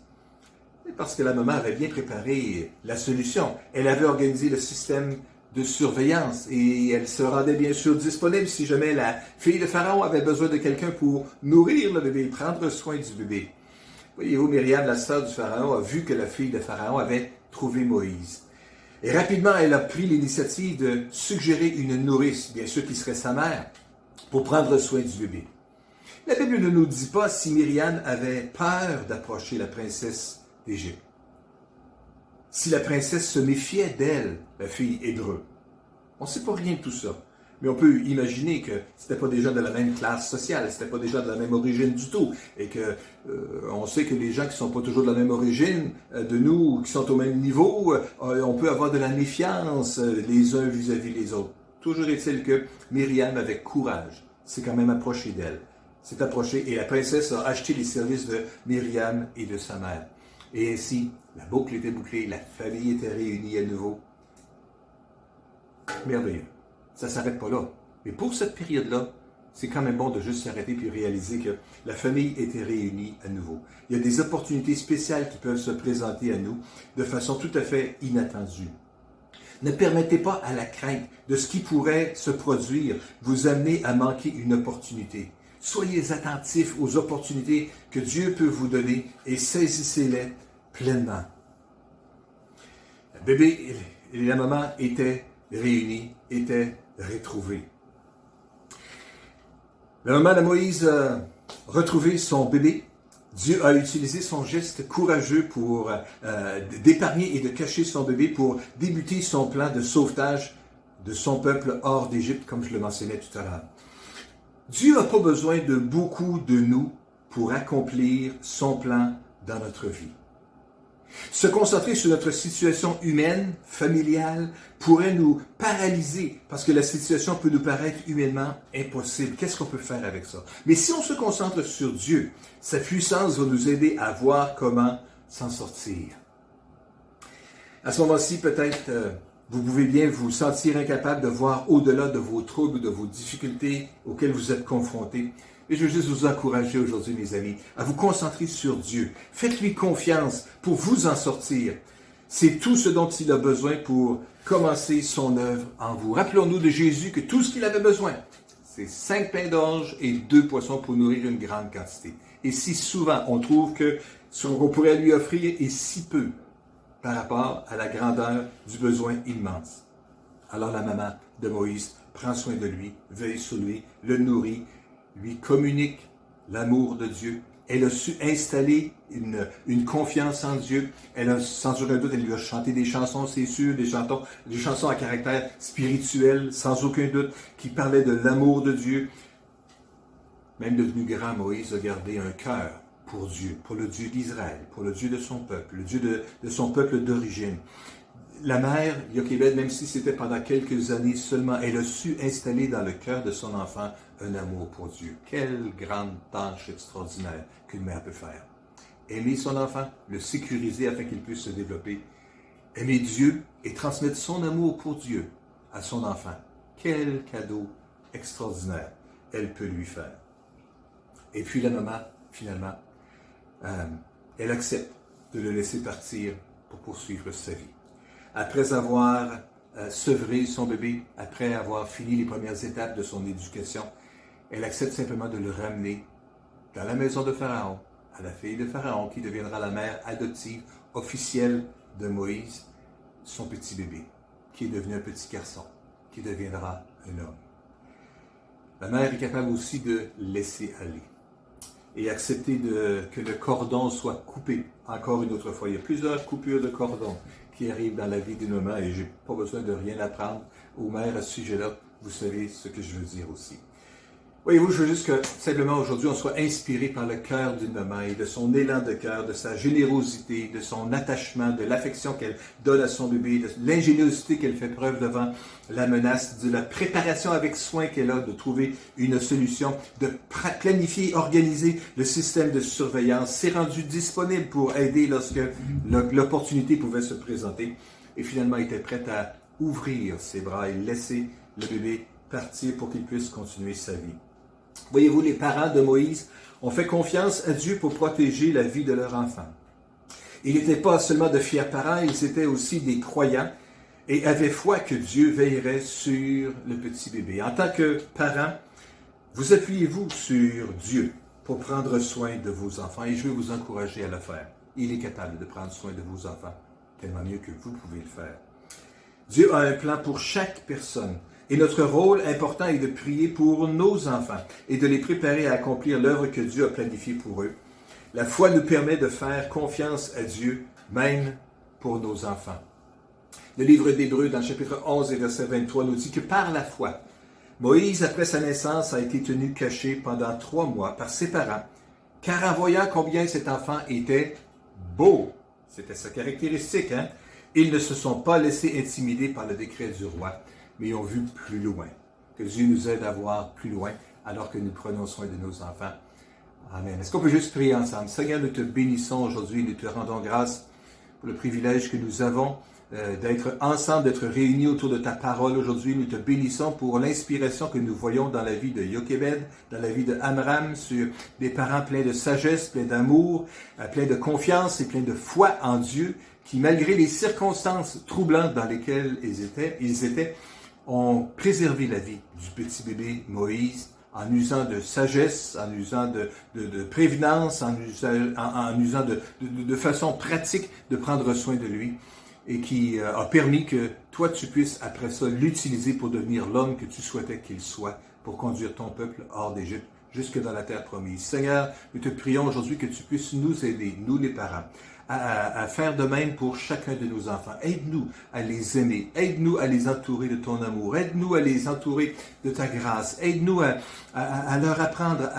Parce que la maman avait bien préparé la solution. Elle avait organisé le système de surveillance et elle se rendait bien sûr disponible si jamais la fille de Pharaon avait besoin de quelqu'un pour nourrir le bébé, prendre soin du bébé. Voyez-vous, Myriam, la sœur du Pharaon, a vu que la fille de Pharaon avait trouvé Moïse. Et rapidement, elle a pris l'initiative de suggérer une nourrice, bien sûr qui serait sa mère, pour prendre soin du bébé. La Bible ne nous dit pas si Myriam avait peur d'approcher la princesse d'Égypte. Si la princesse se méfiait d'elle, la fille hébreu. On ne sait pas rien de tout ça. Mais on peut imaginer que c'était pas des gens de la même classe sociale, c'était pas des gens de la même origine du tout. Et que on sait que les gens qui sont pas toujours de la même origine de nous, qui sont au même niveau, on peut avoir de la méfiance les uns vis-à-vis les autres. Toujours est-il que Myriam, avec courage, s'est quand même approchée d'elle. S'est approchée et la princesse a acheté les services de Myriam et de sa mère. Et ainsi, la boucle était bouclée, la famille était réunie à nouveau. Merveilleux. Ça ne s'arrête pas là. Mais pour cette période-là, c'est quand même bon de juste s'arrêter puis réaliser que la famille était réunie à nouveau. Il y a des opportunités spéciales qui peuvent se présenter à nous de façon tout à fait inattendue. Ne permettez pas à la crainte de ce qui pourrait se produire vous amener à manquer une opportunité. Soyez attentifs aux opportunités que Dieu peut vous donner et saisissez-les pleinement. Le bébé et la maman étaient réunis, étaient retrouvés. La maman de Moïse a retrouvé son bébé. Dieu a utilisé son geste courageux pour d'épargner et de cacher son bébé pour débuter son plan de sauvetage de son peuple hors d'Égypte, comme je le mentionnais tout à l'heure. Dieu n'a pas besoin de beaucoup de nous pour accomplir son plan dans notre vie. Se concentrer sur notre situation humaine, familiale, pourrait nous paralyser parce que la situation peut nous paraître humainement impossible. Qu'est-ce qu'on peut faire avec ça? Mais si on se concentre sur Dieu, sa puissance va nous aider à voir comment s'en sortir. À ce moment-ci, peut-être, vous pouvez bien vous sentir incapable de voir au-delà de vos troubles, de vos difficultés auxquelles vous êtes confrontés. Et je veux juste vous encourager aujourd'hui, mes amis, à vous concentrer sur Dieu. Faites-lui confiance pour vous en sortir. C'est tout ce dont il a besoin pour commencer son œuvre en vous. Rappelons-nous de Jésus que tout ce qu'il avait besoin, c'est 5 pains d'orge et 2 poissons pour nourrir une grande quantité. Et si souvent on trouve que ce qu'on pourrait lui offrir est si peu par rapport à la grandeur du besoin immense. Alors la maman de Moïse prend soin de lui, veille sur lui, le nourrit, lui communique l'amour de Dieu. Elle a su installer une confiance en Dieu. Elle a, sans aucun doute, elle lui a chanté des chansons, c'est sûr, des chansons à caractère spirituel, sans aucun doute, qui parlaient de l'amour de Dieu. Même devenu grand, Moïse a gardé un cœur pour Dieu, pour le Dieu d'Israël, pour le Dieu de son peuple, le Dieu de son peuple d'origine. La mère, Jochebed, même si c'était pendant quelques années seulement, elle a su installer dans le cœur de son enfant un amour pour Dieu. Quelle grande tâche extraordinaire qu'une mère peut faire. Aimer son enfant, le sécuriser afin qu'il puisse se développer. Aimer Dieu et transmettre son amour pour Dieu à son enfant. Quel cadeau extraordinaire elle peut lui faire. Et puis la maman, finalement, elle accepte de le laisser partir pour poursuivre sa vie. Après avoir sevré son bébé, après avoir fini les premières étapes de son éducation, elle accepte simplement de le ramener dans la maison de Pharaon, à la fille de Pharaon, qui deviendra la mère adoptive officielle de Moïse, son petit bébé, qui est devenu un petit garçon, qui deviendra un homme. La mère est capable aussi de laisser aller et accepter que le cordon soit coupé. Encore une autre fois, il y a plusieurs coupures de cordon qui arrivent dans la vie d'une maman et je n'ai pas besoin de rien apprendre aux mères à ce sujet-là. Vous savez ce que je veux dire aussi. Voyez-vous, je veux juste que simplement aujourd'hui on soit inspiré par le cœur d'une maman et de son élan de cœur, de sa générosité, de son attachement, de l'affection qu'elle donne à son bébé, de l'ingéniosité qu'elle fait preuve devant la menace, de la préparation avec soin qu'elle a de trouver une solution, de planifier, organiser le système de surveillance, s'est rendue disponible pour aider lorsque l'opportunité pouvait se présenter et finalement était prête à ouvrir ses bras et laisser le bébé partir pour qu'il puisse continuer sa vie. Voyez-vous, les parents de Moïse ont fait confiance à Dieu pour protéger la vie de leur enfant. Ils n'étaient pas seulement de fiers parents, ils étaient aussi des croyants et avaient foi que Dieu veillerait sur le petit bébé. En tant que parents, vous appuyez-vous sur Dieu pour prendre soin de vos enfants et je veux vous encourager à le faire. Il est capable de prendre soin de vos enfants, tellement mieux que vous pouvez le faire. Dieu a un plan pour chaque personne. Et notre rôle important est de prier pour nos enfants et de les préparer à accomplir l'œuvre que Dieu a planifiée pour eux. La foi nous permet de faire confiance à Dieu, même pour nos enfants. Le livre d'Hébreux, dans le chapitre 11 et verset 23, nous dit que par la foi, Moïse, après sa naissance, a été tenu caché pendant 3 mois par ses parents, car en voyant combien cet enfant était beau, c'était sa caractéristique, ils ne se sont pas laissés intimider par le décret du roi, mais ont vu plus loin. Que Dieu nous aide à voir plus loin alors que nous prenons soin de nos enfants. Amen. Est-ce qu'on peut juste prier ensemble? Seigneur, nous te bénissons aujourd'hui, nous te rendons grâce pour le privilège que nous avons d'être ensemble, d'être réunis autour de ta parole aujourd'hui. Nous te bénissons pour l'inspiration que nous voyons dans la vie de Jochebed, dans la vie de Amram, sur des parents pleins de sagesse, pleins d'amour, pleins de confiance et pleins de foi en Dieu, qui, malgré les circonstances troublantes dans lesquelles ils étaient, ont préservé la vie du petit bébé Moïse en usant de sagesse, en usant de prévenance, en usant de façon pratique de prendre soin de lui, et qui a permis que toi, tu puisses après ça l'utiliser pour devenir l'homme que tu souhaitais qu'il soit, pour conduire ton peuple hors d'Égypte, jusque dans la terre promise. Seigneur, nous te prions aujourd'hui que tu puisses nous aider, nous les parents, à faire de même pour chacun de nos enfants. Aide-nous à les aimer. Aide-nous à les entourer de ton amour. Aide-nous à les entourer de ta grâce. Aide-nous à leur apprendre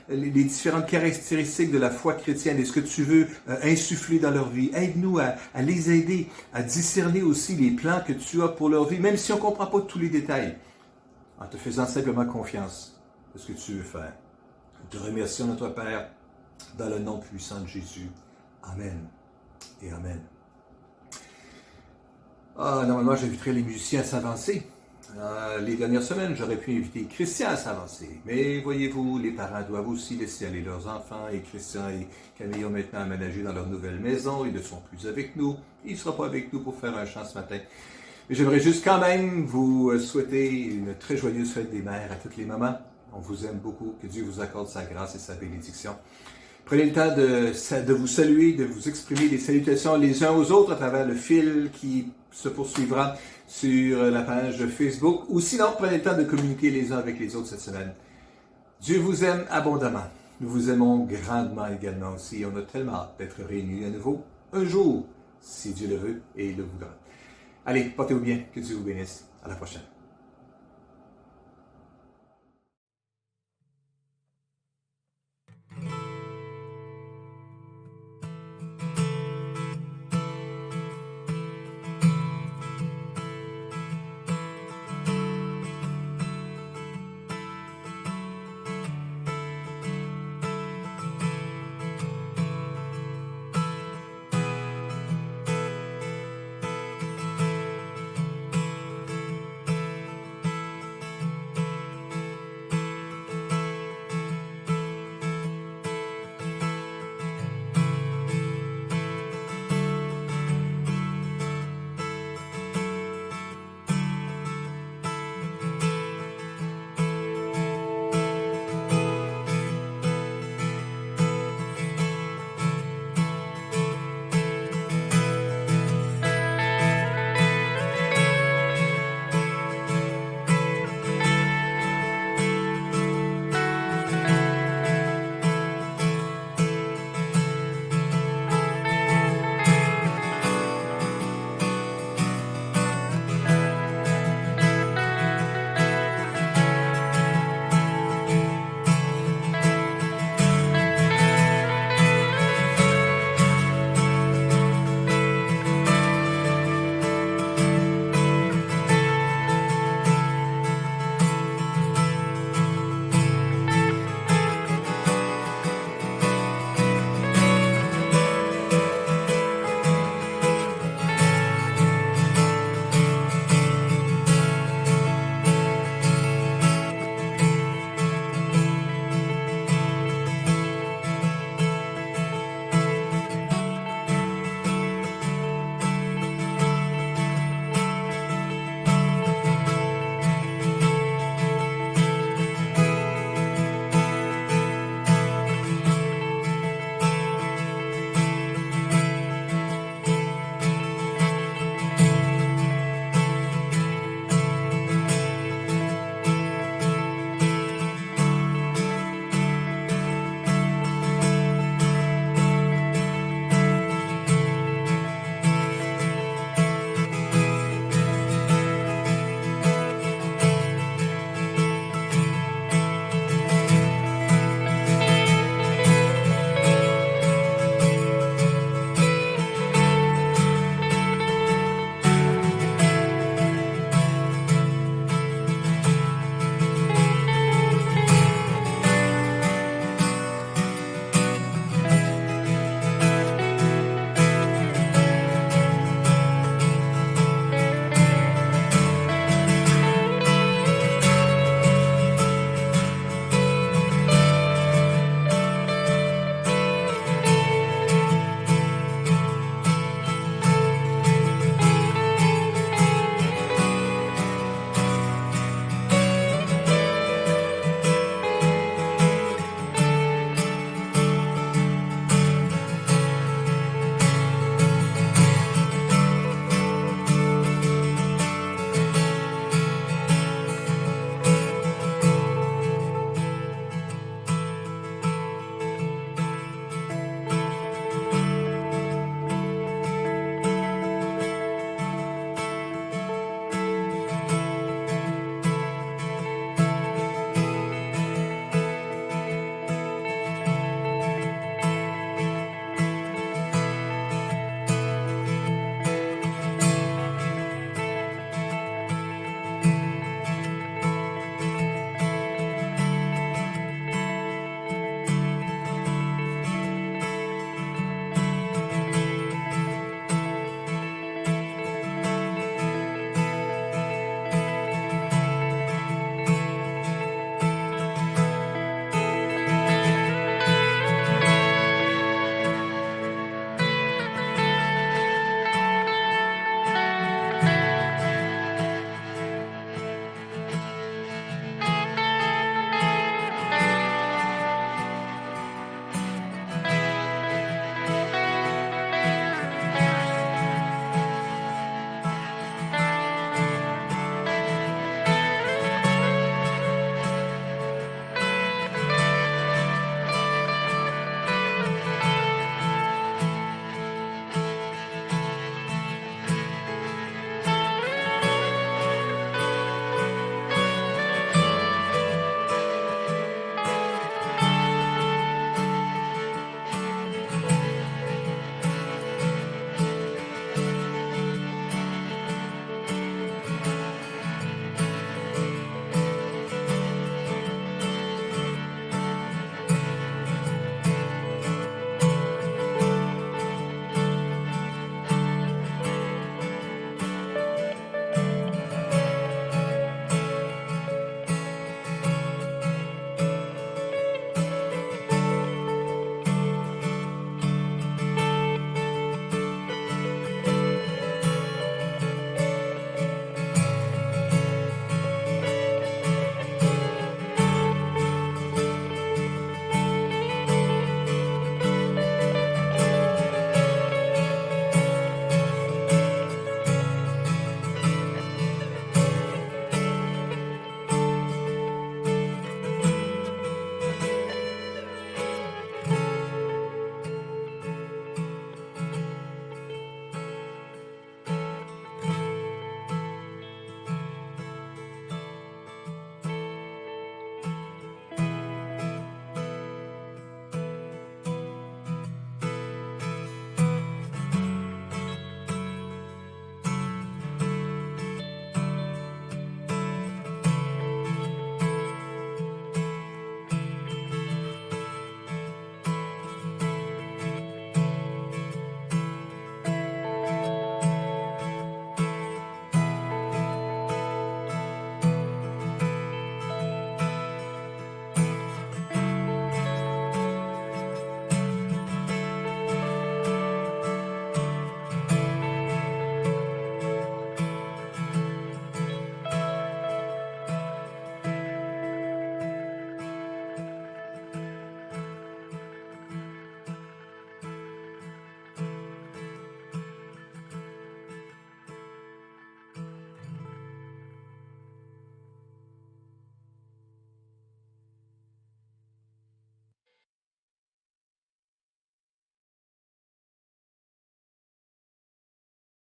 les différentes caractéristiques de la foi chrétienne et ce que tu veux insuffler dans leur vie. Aide-nous à les aider à discerner aussi les plans que tu as pour leur vie, même si on ne comprend pas tous les détails, en te faisant simplement confiance de ce que tu veux faire. Nous te remercions, notre Père, dans le nom puissant de Jésus. Amen et Amen. Normalement, j'inviterais les musiciens à s'avancer. Les dernières semaines, j'aurais pu inviter Christian à s'avancer. Mais voyez-vous, les parents doivent aussi laisser aller leurs enfants. Et Christian et Camille ont maintenant aménagé dans leur nouvelle maison. Ils ne sont plus avec nous. Il ne sera pas avec nous pour faire un chant ce matin. Mais j'aimerais juste quand même vous souhaiter une très joyeuse fête des mères à toutes les mamans. On vous aime beaucoup. Que Dieu vous accorde sa grâce et sa bénédiction. Prenez le temps de vous saluer, de vous exprimer des salutations les uns aux autres à travers le fil qui se poursuivra sur la page Facebook. Ou sinon, prenez le temps de communiquer les uns avec les autres cette semaine. Dieu vous aime abondamment. Nous vous aimons grandement également aussi. On a tellement hâte d'être réunis à nouveau un jour, si Dieu le veut et il le voudra. Allez, portez-vous bien. Que Dieu vous bénisse. À la prochaine.